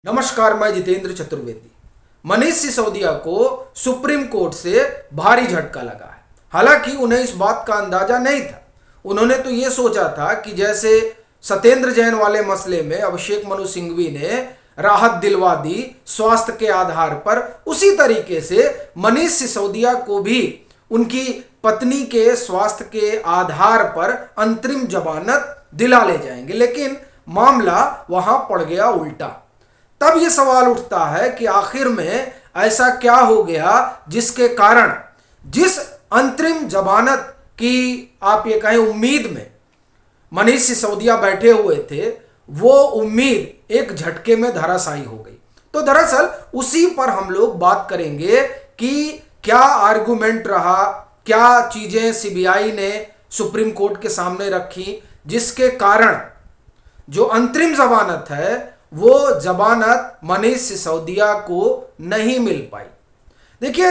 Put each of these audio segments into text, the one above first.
नमस्कार, मैं जितेंद्र चतुर्वेदी। मनीष सिसोदिया को सुप्रीम कोर्ट से भारी झटका लगा है। हालांकि उन्हें इस बात का अंदाजा नहीं था। उन्होंने तो ये सोचा था कि जैसे सत्येंद्र जैन वाले मसले में अभिषेक मनु सिंघवी ने राहत दिलवा दी स्वास्थ्य के आधार पर, उसी तरीके से मनीष सिसोदिया को भी उनकी पत्नी के स्वास्थ्य के आधार पर अंतरिम जमानत दिला ले जाएंगे। लेकिन मामला वहां पड़ गया उल्टा। तब यह सवाल उठता है कि आखिर में ऐसा क्या हो गया जिसके कारण जिस अंतरिम जमानत की आप ये कहें उम्मीद में मनीष सिसोदिया बैठे हुए थे, वो उम्मीद एक झटके में धराशायी हो गई। तो दरअसल उसी पर हम लोग बात करेंगे कि क्या आर्गुमेंट रहा, क्या चीजें सीबीआई ने सुप्रीम कोर्ट के सामने रखी जिसके कारण जो अंतरिम जमानत है वो जमानत मनीष सिसोदिया को नहीं मिल पाई। देखिए,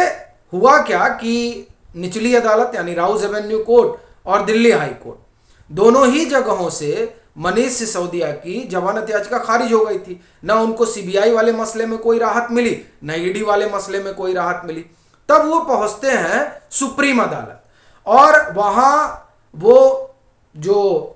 हुआ क्या कि निचली अदालत यानी राउज एवेन्यू कोर्ट और दिल्ली हाई कोर्ट दोनों ही जगहों से मनीष सिसोदिया की जमानत याचिका खारिज हो गई थी। ना उनको सीबीआई वाले मसले में कोई राहत मिली, ना ईडी वाले मसले में कोई राहत मिली। तब वो पहुंचते हैं सुप्रीम अदालत और वहां वो जो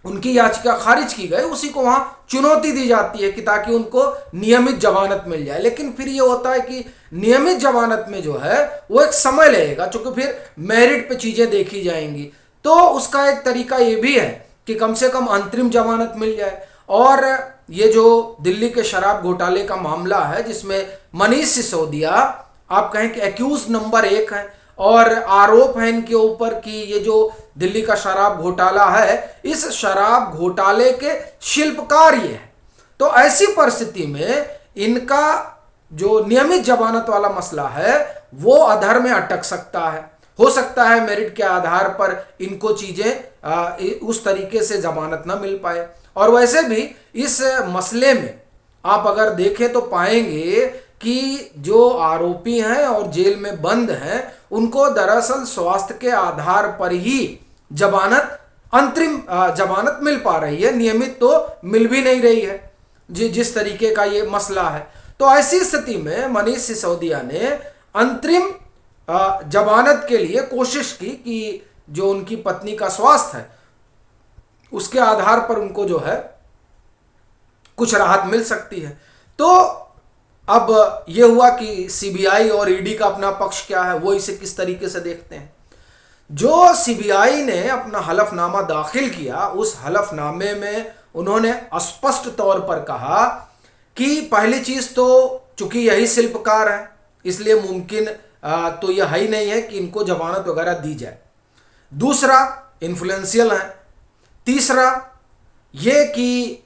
उनकी याचिका खारिज की गई उसी को वहां चुनौती दी जाती है कि ताकि उनको नियमित जमानत मिल जाए। लेकिन फिर ये होता है कि नियमित जमानत में जो है वो एक समय लगेगा, क्योंकि फिर मेरिट पे चीजें देखी जाएंगी। तो उसका एक तरीका ये भी है कि कम से कम अंतरिम जमानत मिल जाए। और ये जो दिल्ली के शराब घोटाले का मामला है जिसमें मनीष सिसोदिया आप कहें कि एक्यूज नंबर 1 है और आरोप है इनके ऊपर कि ये जो दिल्ली का शराब घोटाला है, इस शराब घोटाले के शिल्पकार ये है। तो ऐसी परिस्थिति में इनका जो नियमित जमानत वाला मसला है वो अधर में अटक सकता है। हो सकता है मेरिट के आधार पर इनको चीजें उस तरीके से जमानत ना मिल पाए। और वैसे भी इस मसले में आप अगर देखें तो पाएंगे कि जो आरोपी हैं और जेल में बंद हैं उनको दरअसल स्वास्थ्य के आधार पर ही जमानत अंतरिम जमानत मिल पा रही है, नियमित तो मिल भी नहीं रही है जिस तरीके का ये मसला है। तो ऐसी स्थिति में मनीष सिसोदिया ने अंतरिम जमानत के लिए कोशिश की कि जो उनकी पत्नी का स्वास्थ्य है उसके आधार पर उनको जो है कुछ राहत मिल सकती है। तो अब यह हुआ कि सीबीआई और ईडी का अपना पक्ष क्या है, वो इसे किस तरीके से देखते हैं। जो सीबीआई ने अपना हलफनामा दाखिल किया, उस हलफनामे में उन्होंने स्पष्ट तौर पर कहा कि पहली चीज तो चूंकि यही शिल्पकार है इसलिए मुमकिन तो यह है ही नहीं है कि इनको जमानत वगैरह दी जाए। दूसरा, इन्फ्लुएंशियल है। तीसरा ये कि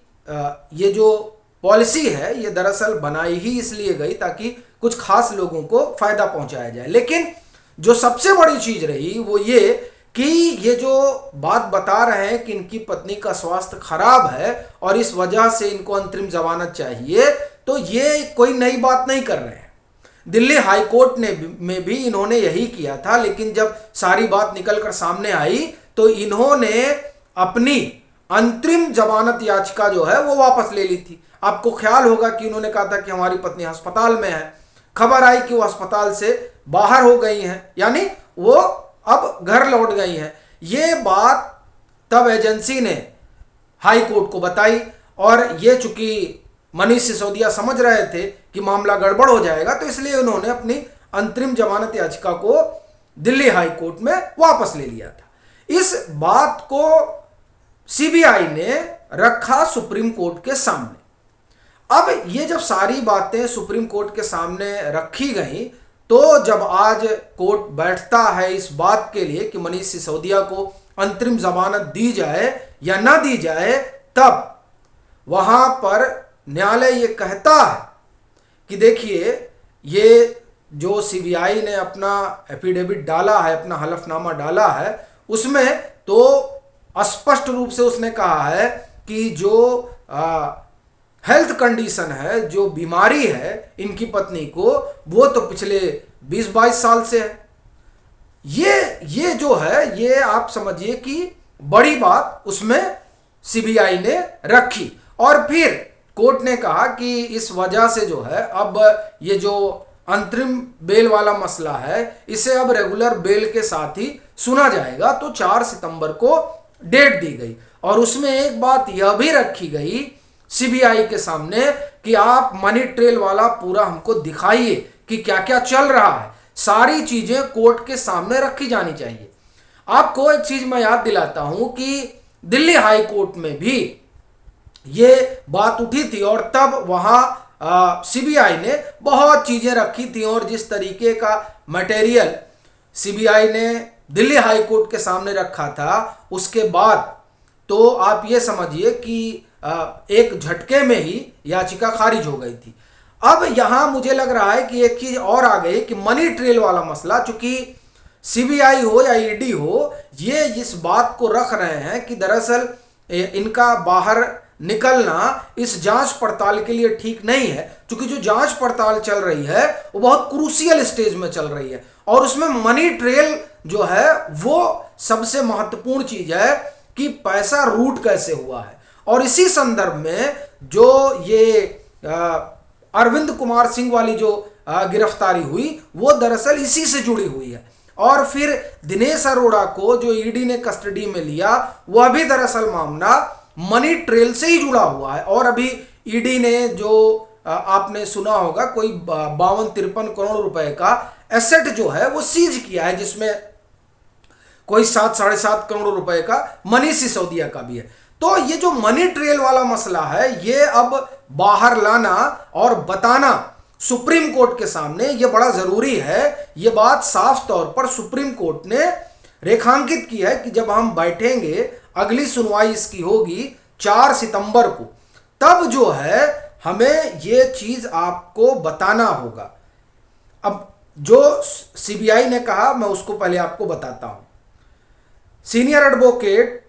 ये जो पॉलिसी है ये दरअसल बनाई ही इसलिए गई ताकि कुछ खास लोगों को फायदा पहुंचाया जाए। लेकिन जो सबसे बड़ी चीज रही वो ये कि ये जो बात बता रहे हैं कि इनकी पत्नी का स्वास्थ्य खराब है और इस वजह से इनको अंतरिम जमानत चाहिए, तो ये कोई नई बात नहीं कर रहे हैं। दिल्ली हाई कोर्ट में भी इन्होंने यही किया था। लेकिन जब सारी बात निकल कर सामने आई तो इन्होंने अपनी अंतरिम जमानत याचिका जो है वो वापस ले ली थी। आपको ख्याल होगा कि उन्होंने कहा था कि हमारी पत्नी अस्पताल में है। खबर आई कि वो अस्पताल से बाहर हो गई हैं, यानी वो अब घर लौट गई हैं। ये बात तब एजेंसी ने हाई कोर्ट को बताई और ये चूंकि मनीष सिसोदिया समझ रहे थे कि मामला गड़बड़ हो जाएगा, तो इसलिए उन्होंने अपनी अंतरिम जमानत याचिका को दिल्ली हाई कोर्ट में वापस ले लिया था। इस बात को सीबीआई ने रखा सुप्रीम कोर्ट के सामने। अब ये जब सारी बातें सुप्रीम कोर्ट के सामने रखी गई तो जब आज कोर्ट बैठता है इस बात के लिए कि मनीष सिसोदिया को अंतरिम जमानत दी जाए या ना दी जाए, तब वहां पर न्यायालय ये कहता है कि देखिए, ये जो सीबीआई ने अपना एफिडेविट डाला है, अपना हलफनामा डाला है, उसमें तो स्पष्ट रूप से उसने कहा है कि जो हेल्थ कंडीशन है, जो बीमारी है इनकी पत्नी को, वो तो पिछले 20-22 साल से है। ये जो है ये आप समझिए कि बड़ी बात उसमें सीबीआई ने रखी। और फिर कोर्ट ने कहा कि इस वजह से जो है अब ये जो अंतरिम बेल वाला मसला है इसे अब रेगुलर बेल के साथ ही सुना जाएगा। तो 4 सितंबर को डेट दी गई और उसमें एक बात यह भी रखी गई सीबीआई के सामने कि आप मनी ट्रेल वाला पूरा हमको दिखाइए कि क्या क्या चल रहा है। सारी चीजें कोर्ट के सामने रखी जानी चाहिए। आपको एक चीज मैं याद दिलाता हूं कि दिल्ली हाई कोर्ट में भी ये बात उठी थी और तब वहां सीबीआई ने बहुत चीजें रखी थी और जिस तरीके का मटेरियल सीबीआई ने दिल्ली हाई कोर्ट के सामने रखा था उसके बाद तो आप ये समझिए कि एक झटके में ही याचिका खारिज हो गई थी। अब यहां मुझे लग रहा है कि एक चीज और आ गई कि मनी ट्रेल वाला मसला, चूंकि सीबीआई हो या ईडी हो, ये इस बात को रख रहे हैं कि दरअसल इनका बाहर निकलना इस जांच पड़ताल के लिए ठीक नहीं है, क्योंकि जो जांच पड़ताल चल रही है वो बहुत क्रूशियल स्टेज में चल रही है और उसमें मनी ट्रेल जो है वो सबसे महत्वपूर्ण चीज है कि पैसा रूट कैसे हुआ है। और इसी संदर्भ में जो ये अरविंद कुमार सिंह वाली जो गिरफ्तारी हुई वो दरअसल इसी से जुड़ी हुई है। और फिर दिनेश अरोड़ा को जो ईडी ने कस्टडी में लिया वह भी दरअसल मामला मनी ट्रेल से ही जुड़ा हुआ है। और अभी ईडी ने जो आपने सुना होगा कोई 52-53 करोड़ रुपए का एसेट जो है वो सीज किया है, जिसमें कोई 7-7.5 करोड़ रुपए का मनीष सिसोदिया का भी है। तो ये जो मनी ट्रेल वाला मसला है ये अब बाहर लाना और बताना सुप्रीम कोर्ट के सामने ये बड़ा जरूरी है। ये बात साफ तौर पर सुप्रीम कोर्ट ने रेखांकित की है कि जब हम बैठेंगे, अगली सुनवाई इसकी होगी 4 सितंबर को, तब जो है हमें ये चीज आपको बताना होगा। अब जो सीबीआई ने कहा मैं उसको पहले आपको बताता हूं। Senior advocate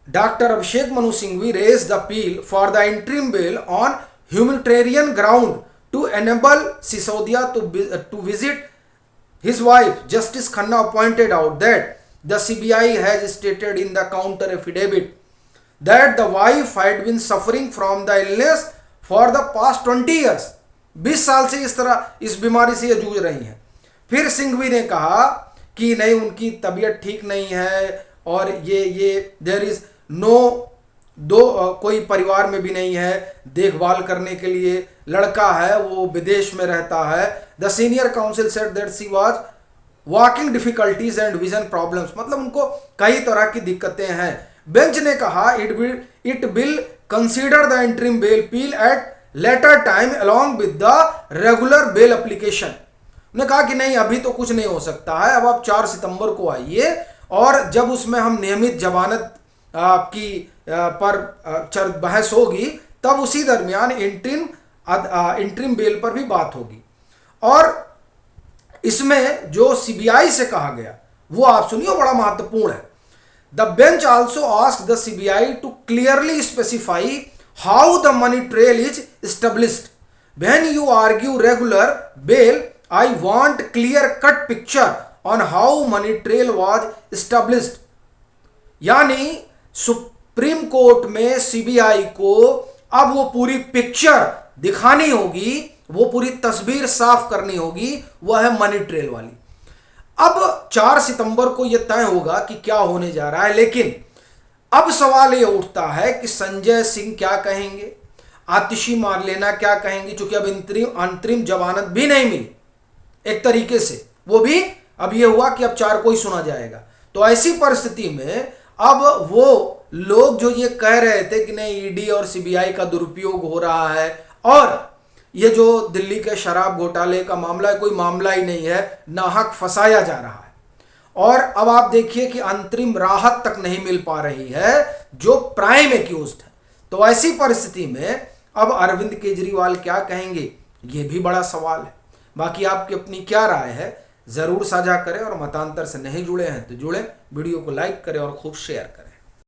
doctor Abhishek Manu Singhvi raise the appeal for the interim bail on humanitarian ground to enable Sisodia to visit his wife. Justice Khanna pointed out that the CBI has stated in the counter affidavit that the wife had been suffering from the illness for the past 20 years. 20 साल से इस तरह इस बीमारी से ये जूझ रही हैं। फिर सिंघवी ने कहा कि नहीं, उनकी तबीयत ठीक नहीं है और ये देयर इज नो कोई परिवार में भी नहीं है देखभाल करने के लिए, लड़का है वो विदेश में रहता है। The senior council said that she was walking difficulties and vision problems, मतलब उनको कई तरह की दिक्कतें हैं। बेंच ने कहा it will consider the interim bail appeal at later time along with the regular bail application. उन्होंने कहा कि नहीं, अभी तो कुछ नहीं हो सकता है, अब आप 4 सितंबर को आइए और जब उसमें हम नियमित जमानत की पर बहस होगी तब उसी दरमियान इंटरिम बेल पर भी बात होगी। और इसमें जो सीबीआई से कहा गया वो आप सुनिए, बड़ा महत्वपूर्ण है। The bench also asked the CBI to clearly specify how the money trail is established. When you argue regular bail, I want clear cut picture on how money trail was established. यानी supreme court में CBI को अब वो पूरी picture दिखानी होगी, वो पूरी तस्वीर साफ करनी होगी, वह है मनी ट्रेल वाली। अब 4 सितंबर को यह तय होगा कि क्या होने जा रहा है, लेकिन अब सवाल यह उठता है कि संजय सिंह क्या कहेंगे, आतिशी मारलेना क्या कहेंगे, क्योंकि अब अंतरिम जमानत भी नहीं मिली एक तरीके से, वो भी अब यह हुआ कि अब 4 को ही सुना जाएगा। तो ऐसी परिस्थिति में अब वो लोग जो ये कह रहे थे कि नहीं ईडी और सीबीआई का दुरुपयोग हो रहा है और ये जो दिल्ली के शराब घोटाले का मामला है कोई मामला ही नहीं है, नाहक फंसाया जा रहा है। और अब आप देखिए कि अंतरिम राहत तक नहीं मिल पा रही है जो प्राइम एक्यूज्ड है। तो ऐसी परिस्थिति में अब अरविंद केजरीवाल क्या कहेंगे, ये भी बड़ा सवाल है। बाकी आपकी अपनी क्या राय है जरूर साझा करें और मतांतर से नहीं जुड़े हैं तो जुड़ें, वीडियो को लाइक करें और खूब शेयर करें।